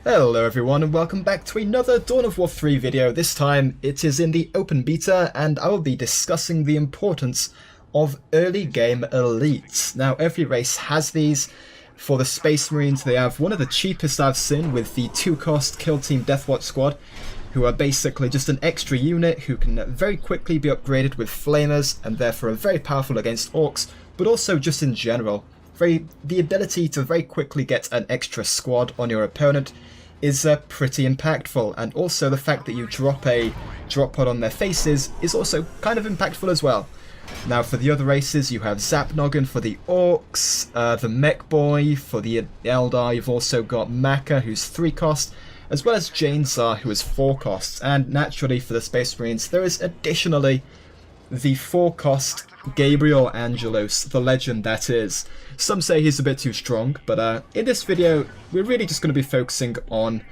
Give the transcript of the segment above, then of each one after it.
Hello everyone and welcome back to another Dawn of War 3 video. This time it is in the open beta and I will be discussing the importance of early game elites. Now every race has these. For the Space Marines they have one of the cheapest I've seen with the 2-cost Kill Team Deathwatch Squad, who are basically just an extra unit who can very quickly be upgraded with flamers and therefore are very powerful against orcs, but also just in general. The ability to very quickly get an extra squad on your opponent is pretty impactful, and also the fact that you drop a drop pod on their faces is also kind of impactful as well. Now for the other races you have Zapnoggin for the orcs, the Mech Boy for the Eldar, you've also got Maka who's 3 cost, as well as Janezar who is 4 costs, and naturally for the Space Marines there is additionally the 4 cost Gabriel Angelos, the legend that is. Some say he's a bit too strong, but in this video we're really just going to be focusing on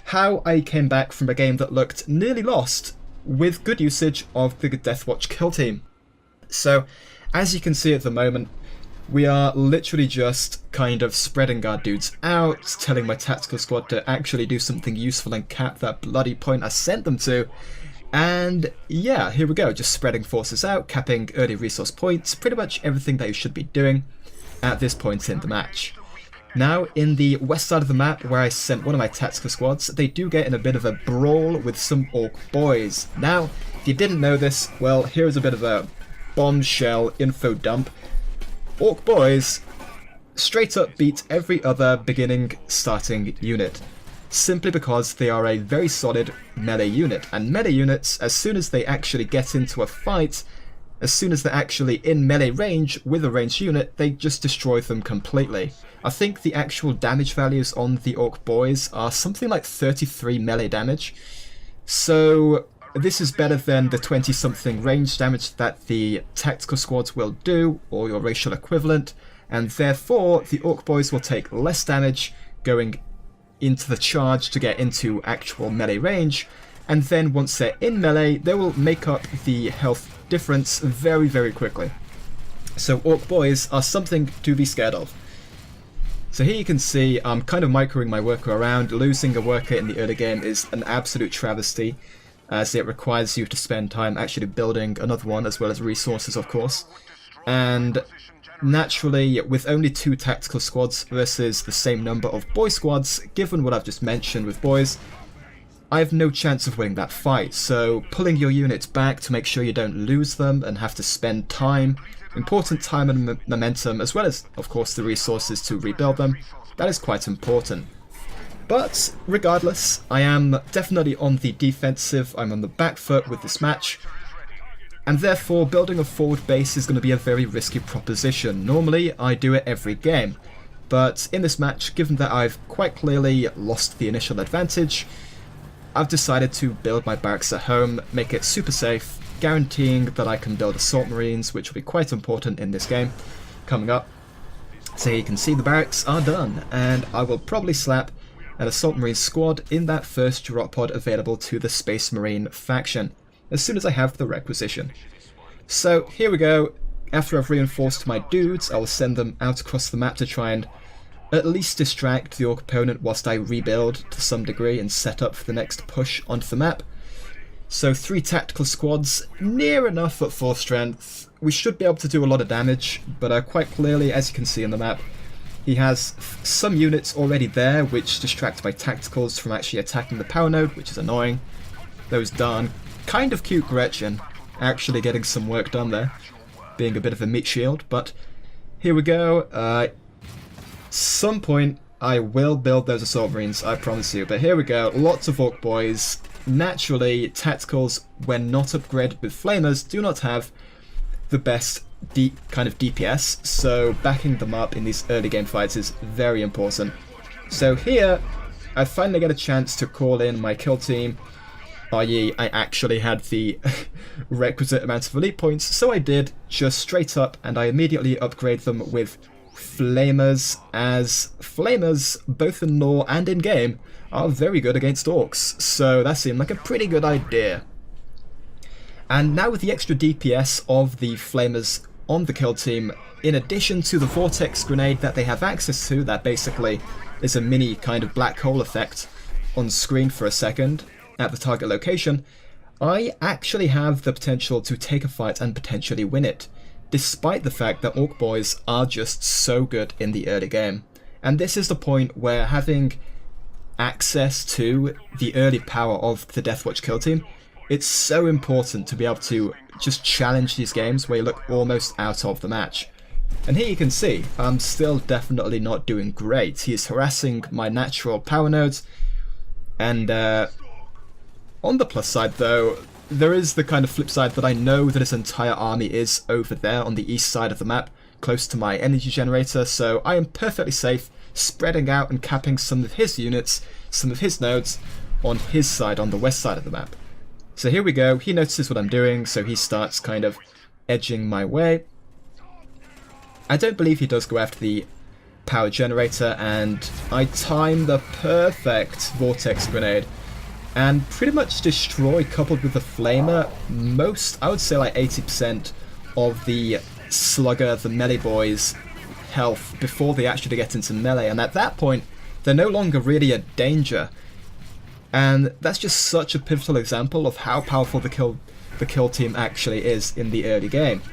how I came back from a game that looked nearly lost with good usage of the Deathwatch kill team. So as you can see at the moment, we are literally just kind of spreading our dudes out, telling my tactical squad to actually do something useful and cap that bloody point I sent them to. And yeah, here we go, just spreading forces out, capping early resource points, pretty much everything that you should be doing at this point in the match. Now, in the west side of the map, where I sent one of my tactical squads, they do get in a bit of a brawl with some orc boys. Now, if you didn't know this, well, here's a bit of a bombshell info dump. Orc boys straight up beat every other beginning starting unit, simply because they are a very solid melee unit, and melee units, as soon as they actually get into a fight, as soon as they're actually in melee range with a ranged unit, they just destroy them completely. I think the actual damage values on the orc boys are something like 33 melee damage, so this is better than the 20-something range damage that the tactical squads will do, or your racial equivalent, and therefore the orc boys will take less damage going into the charge to get into actual melee range, and then once they're in melee they will make up the health difference very, very quickly. So orc boys are something to be scared of. So here you can see I'm kind of microing my worker around. Losing a worker in the early game is an absolute travesty, as it requires you to spend time actually building another one, as well as resources of course. And naturally, with only 2 tactical squads versus the same number of boy squads, given what I've just mentioned with boys, I have no chance of winning that fight. So pulling your units back to make sure you don't lose them and have to spend time, important time and momentum, as well as of course the resources to rebuild them, that is quite important. But regardless, I am definitely on the defensive, I'm on the back foot with this match, and therefore building a forward base is going to be a very risky proposition. Normally I do it every game, but in this match, given that I've quite clearly lost the initial advantage, I've decided to build my barracks at home, make it super safe, guaranteeing that I can build assault marines, which will be quite important in this game coming up. So you can see the barracks are done, and I will probably slap an assault marine squad in that first drop pod available to the Space Marine faction as soon as I have the requisition. So here we go. After I've reinforced my dudes, I will send them out across the map to try and at least distract the orc opponent whilst I rebuild to some degree and set up for the next push onto the map. So 3 tactical squads, near enough at 4 strength. We should be able to do a lot of damage, but quite clearly, as you can see on the map, he has some units already there which distract my tacticals from actually attacking the power node, which is annoying. Those darn kind of cute Gretchen actually getting some work done there, being a bit of a meat shield, but here we go. Some point I will build those assault marines, I promise you, but here we go, lots of orc boys. Naturally, tacticals, when not upgraded with flamers, do not have the best kind of DPS, so backing them up in these early game fights is very important. So here, I finally get a chance to call in my kill team, i.e. I actually had the requisite amount of elite points, so I did, just straight up, and I immediately upgrade them with flamers, as flamers, both in lore and in game, are very good against orcs, so that seemed like a pretty good idea. And now with the extra DPS of the flamers on the kill team, in addition to the vortex grenade that they have access to, that basically is a mini kind of black hole effect, on screen for a second at the target location, I actually have the potential to take a fight and potentially win it, despite the fact that Orc Boys are just so good in the early game. And this is the point where having access to the early power of the Deathwatch kill team, it's so important to be able to just challenge these games where you look almost out of the match. And here you can see, I'm still definitely not doing great. He is harassing my natural power nodes, and on the plus side though, there is the kind of flip side that I know that his entire army is over there on the east side of the map, close to my energy generator, so I am perfectly safe spreading out and capping some of his units, some of his nodes, on his side, on the west side of the map. So here we go, he notices what I'm doing, so he starts kind of edging my way. I don't believe he does go after the power generator, and I time the perfect vortex grenade and pretty much destroy, coupled with the flamer, most, I would say like 80% of the slugger, the melee boys' health before they actually get into melee, and at that point they're no longer really a danger. And that's just such a pivotal example of how powerful the kill team actually is in the early game.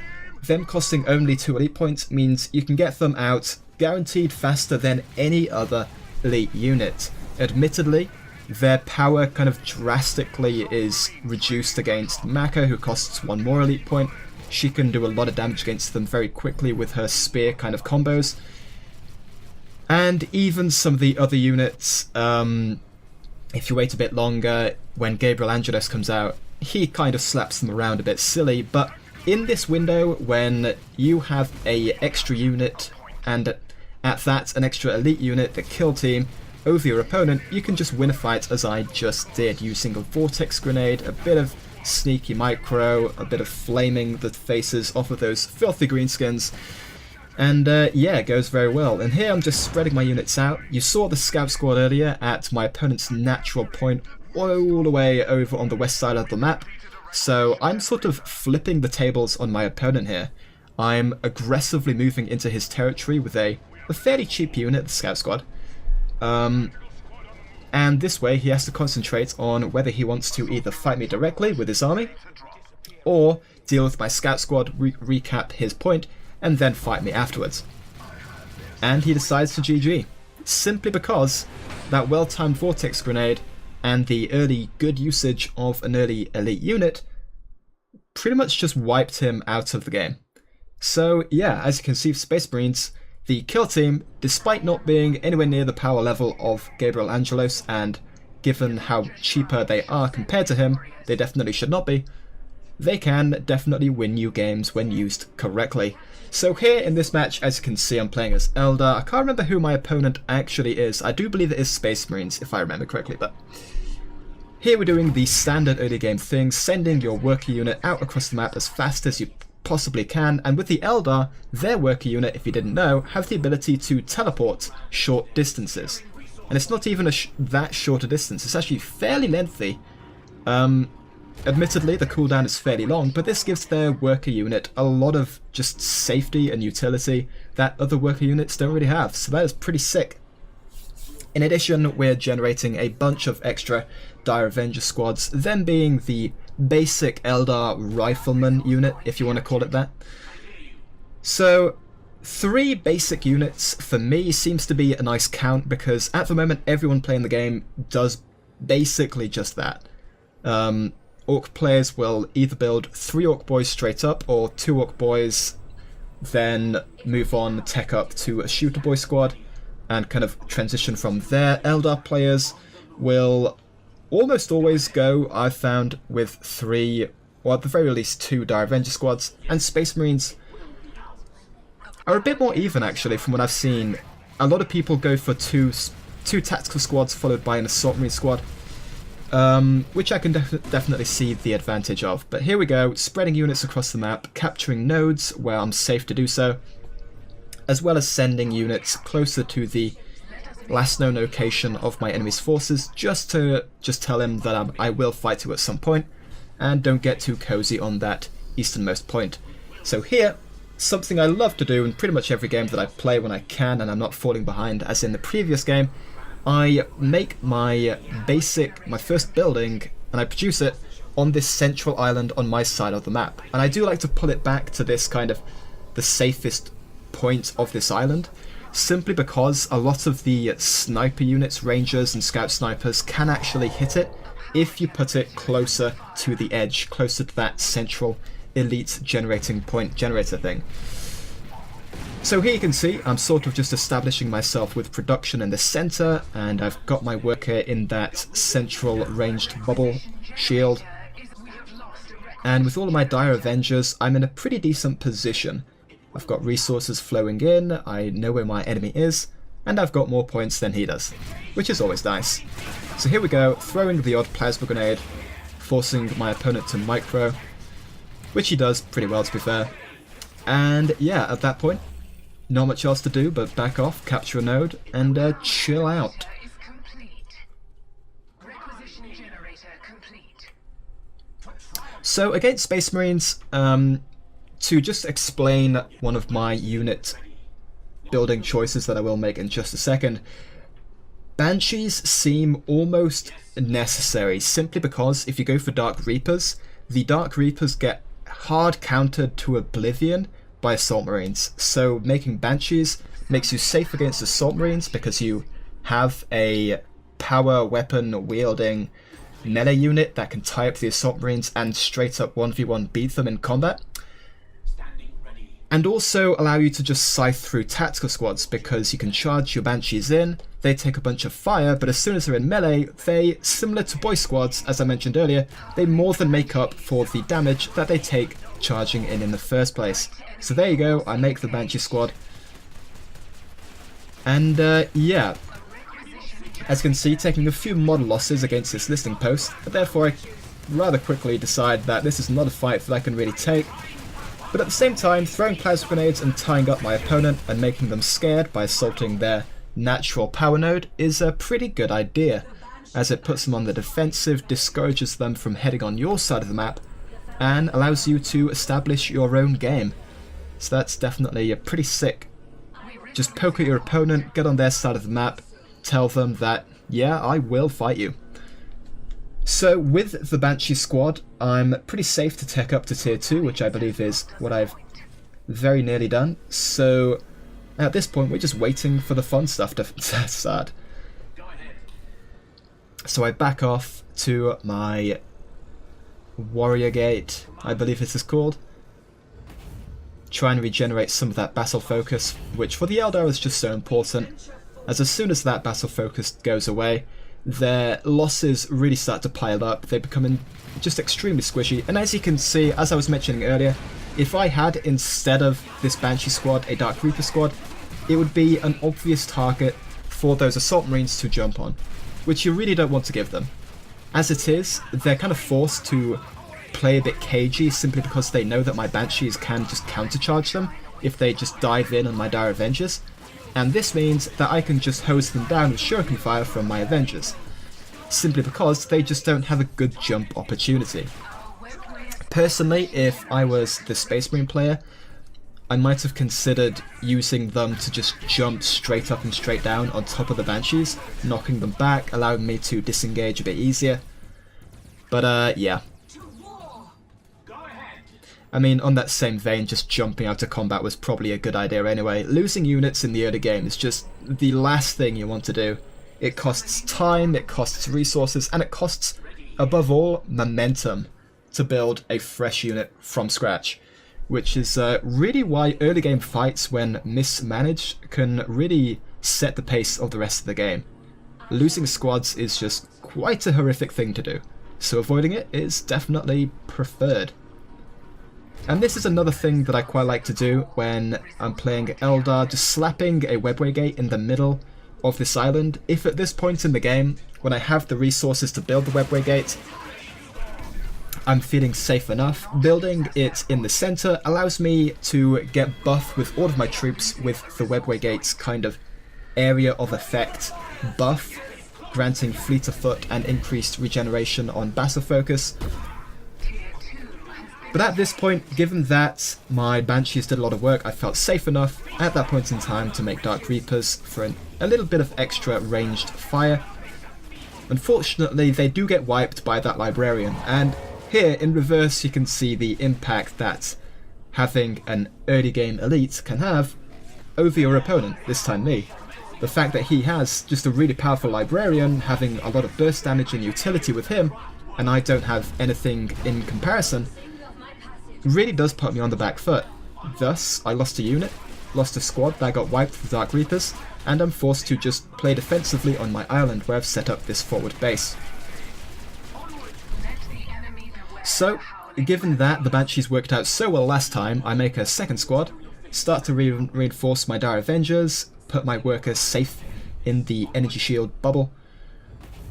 Them costing only 2 elite points means you can get them out guaranteed faster than any other elite unit. Admittedly, their power kind of drastically is reduced against Mako, who costs 1 more elite point. She can do a lot of damage against them very quickly with her spear kind of combos. And even some of the other units, if you wait a bit longer, when Gabriel Angelos comes out, he kind of slaps them around a bit silly, but in this window, when you have a extra unit, and at that an extra elite unit, the kill team, over your opponent, you can just win a fight as I just did, using a vortex grenade, a bit of sneaky micro, a bit of flaming the faces off of those filthy greenskins, and yeah, it goes very well. And here I'm just spreading my units out. You saw the scout squad earlier at my opponent's natural point all the way over on the west side of the map, so I'm sort of flipping the tables on my opponent here. I'm aggressively moving into his territory with a fairly cheap unit, the scout squad. And this way he has to concentrate on whether he wants to either fight me directly with his army, or deal with my scout squad, recap his point, and then fight me afterwards. And he decides to GG, simply because that well-timed vortex grenade and the early good usage of an early elite unit pretty much just wiped him out of the game. So yeah, as you can see, Space Marines, the kill team, despite not being anywhere near the power level of Gabriel Angelos, and given how cheaper they are compared to him, they definitely should not be, they can definitely win you games when used correctly. So here in this match, as you can see, I'm playing as Eldar. I can't remember who my opponent actually is. I do believe it is Space Marines, if I remember correctly, but here we're doing the standard early game thing, sending your worker unit out across the map as fast as you possibly can, and with the Eldar, their worker unit, if you didn't know, have the ability to teleport short distances. And it's not even that short a distance, it's actually fairly lengthy. Admittedly, the cooldown is fairly long, but this gives their worker unit a lot of just safety and utility that other worker units don't really have, so that is pretty sick. In addition, we're generating a bunch of extra Dire Avenger squads, them being the basic Eldar Rifleman unit, if you want to call it that. So 3 basic units for me seems to be a nice count, because at the moment everyone playing the game does basically just that. Orc players will either build 3 Orc Boys straight up, or 2 Orc Boys, then move on, tech up to a Shooter Boy squad, and kind of transition from there. Eldar players will almost always go, I've found, with 3, or at the very least 2 Dire Avenger squads, and Space Marines are a bit more even actually from what I've seen. A lot of people go for two tactical squads followed by an Assault Marine squad, which I can definitely see the advantage of. But here we go, spreading units across the map, capturing nodes where I'm safe to do so, as well as sending units closer to the last known location of my enemy's forces, just to tell him that I will fight you at some point, and don't get too cozy on that easternmost point. So here, something I love to do in pretty much every game that I play when I can and I'm not falling behind, as in the previous game, I make my first building, and I produce it on this central island on my side of the map. And I do like to pull it back to this kind of the safest point of this island, simply because a lot of the sniper units, rangers and scout snipers, can actually hit it if you put it closer to the edge, closer to that central elite generating point generator thing. So here you can see I'm sort of just establishing myself with production in the center, and I've got my worker in that central ranged bubble shield. And with all of my dire avengers, I'm in a pretty decent position. I've got resources flowing in, I know where my enemy is, and I've got more points than he does, which is always nice. So here we go, throwing the odd plasma grenade, forcing my opponent to micro, which he does pretty well, to be fair. And yeah, at that point, not much else to do but back off, capture a node, and chill out. So against Space Marines, to just explain one of my unit building choices that I will make in just a second, Banshees seem almost necessary, simply because if you go for Dark Reapers, the Dark Reapers get hard countered to oblivion by Assault Marines. So making Banshees makes you safe against Assault Marines because you have a power weapon wielding melee unit that can tie up the Assault Marines and straight up 1v1 beat them in combat. And also allow you to just scythe through tactical squads because you can charge your Banshees in, they take a bunch of fire, but as soon as they're in melee, they, similar to boy squads, as I mentioned earlier, they more than make up for the damage that they take charging in the first place. So there you go, I make the Banshee squad. And yeah, as you can see, taking a few mod losses against this listing post, but therefore I rather quickly decide that this is not a fight that I can really take. But at the same time, throwing plasma grenades and tying up my opponent and making them scared by assaulting their natural power node is a pretty good idea, as it puts them on the defensive, discourages them from heading on your side of the map, and allows you to establish your own game. So that's definitely pretty sick. Just poke at your opponent, get on their side of the map, tell them that, yeah, I will fight you. So with the Banshee squad, I'm pretty safe to tech up to tier 2, which I believe is what I've very nearly done. So at this point, we're just waiting for the fun stuff to start. So I back off to my Warrior Gate, I believe this is called. Try and regenerate some of that Battle Focus, which for the Eldar is just so important, as soon as that Battle Focus goes away, their losses really start to pile up, they become just extremely squishy, and as you can see, as I was mentioning earlier, if I had, instead of this Banshee squad, a Dark Reaper squad, it would be an obvious target for those Assault Marines to jump on, which you really don't want to give them. As it is, they're kind of forced to play a bit cagey simply because they know that my Banshees can just countercharge them if they just dive in on my Dire Avengers, and this means that I can just hose them down with shuriken fire from my Avengers, simply because they just don't have a good jump opportunity. Personally, if I was the Space Marine player, I might have considered using them to just jump straight up and straight down on top of the Banshees, knocking them back, allowing me to disengage a bit easier. But yeah. I mean, on that same vein, just jumping out of combat was probably a good idea anyway. Losing units in the early game is just the last thing you want to do. It costs time, it costs resources, and it costs, above all, momentum to build a fresh unit from scratch. Which is really why early game fights, when mismanaged, can really set the pace of the rest of the game. Losing squads is just quite a horrific thing to do, so avoiding it is definitely preferred. And this is another thing that I quite like to do when I'm playing Eldar, just slapping a webway gate in the middle of this island. If at this point in the game, when I have the resources to build the webway gate, I'm feeling safe enough, building it in the center allows me to get buff with all of my troops with the webway gate's kind of area of effect buff, granting fleet of foot and increased regeneration on Battle Focus. But at this point, given that my Banshees did a lot of work, I felt safe enough at that point in time to make Dark Reapers for an a little bit of extra ranged fire. Unfortunately, they do get wiped by that librarian, and here in reverse you can see the impact that having an early game elite can have over your opponent, this time me. The fact that he has just a really powerful librarian, having a lot of burst damage and utility with him, and I don't have anything in comparison, really does put me on the back foot. Thus, I lost a unit, lost a squad that got wiped with Dark Reapers, and I'm forced to just play defensively on my island where I've set up this forward base. So, given that the Banshees worked out so well last time, I make a second squad, start to reinforce my Dire Avengers, put my workers safe in the energy shield bubble,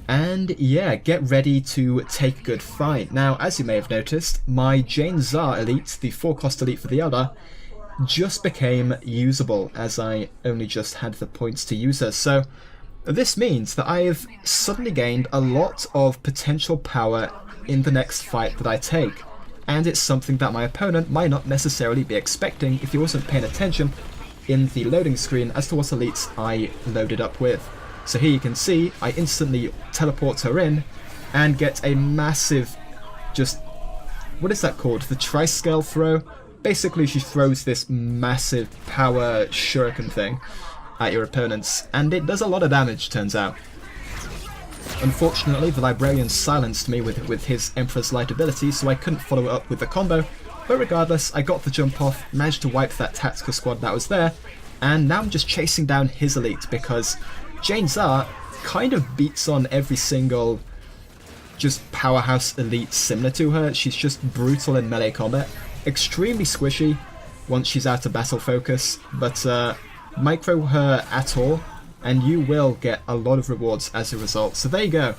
and yeah, get ready to take a good fight. Now, as you may have noticed, my Jane Czar elite, the 4-cost elite for the Elder, just became usable as I only just had the points to use her. So this means that I've suddenly gained a lot of potential power in the next fight that I take, and it's something that my opponent might not necessarily be expecting if he wasn't paying attention in the loading screen as to what elites I loaded up with. So here you can see I instantly teleport her in and get a massive, just, what is that called? The Triscale throw? Basically she throws this massive power shuriken thing at your opponents, and it does a lot of damage, turns out. Unfortunately, the Librarian silenced me with his Emperor's Light ability, so I couldn't follow it up with the combo, but regardless, I got the jump off, managed to wipe that tactical squad that was there, and now I'm just chasing down his elite because Jane Czar kind of beats on every single just powerhouse elite similar to her. She's just brutal in melee combat, extremely squishy once she's out of battle focus, but micro her at all and you will get a lot of rewards as a result. So there you go.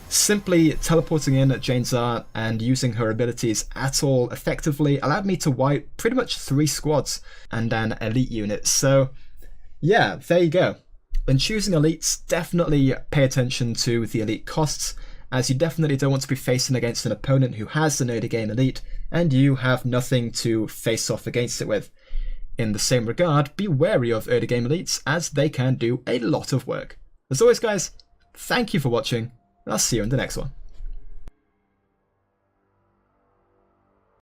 Simply teleporting in at Jane Czar and using her abilities at all effectively allowed me to wipe pretty much 3 squads and an elite unit. So yeah, there you go. When choosing elites, definitely pay attention to the elite costs, as you definitely don't want to be facing against an opponent who has an early game elite and you have nothing to face off against it with. In the same regard, be wary of early game elites, as they can do a lot of work. As always guys, thank you for watching, and I'll see you in the next one.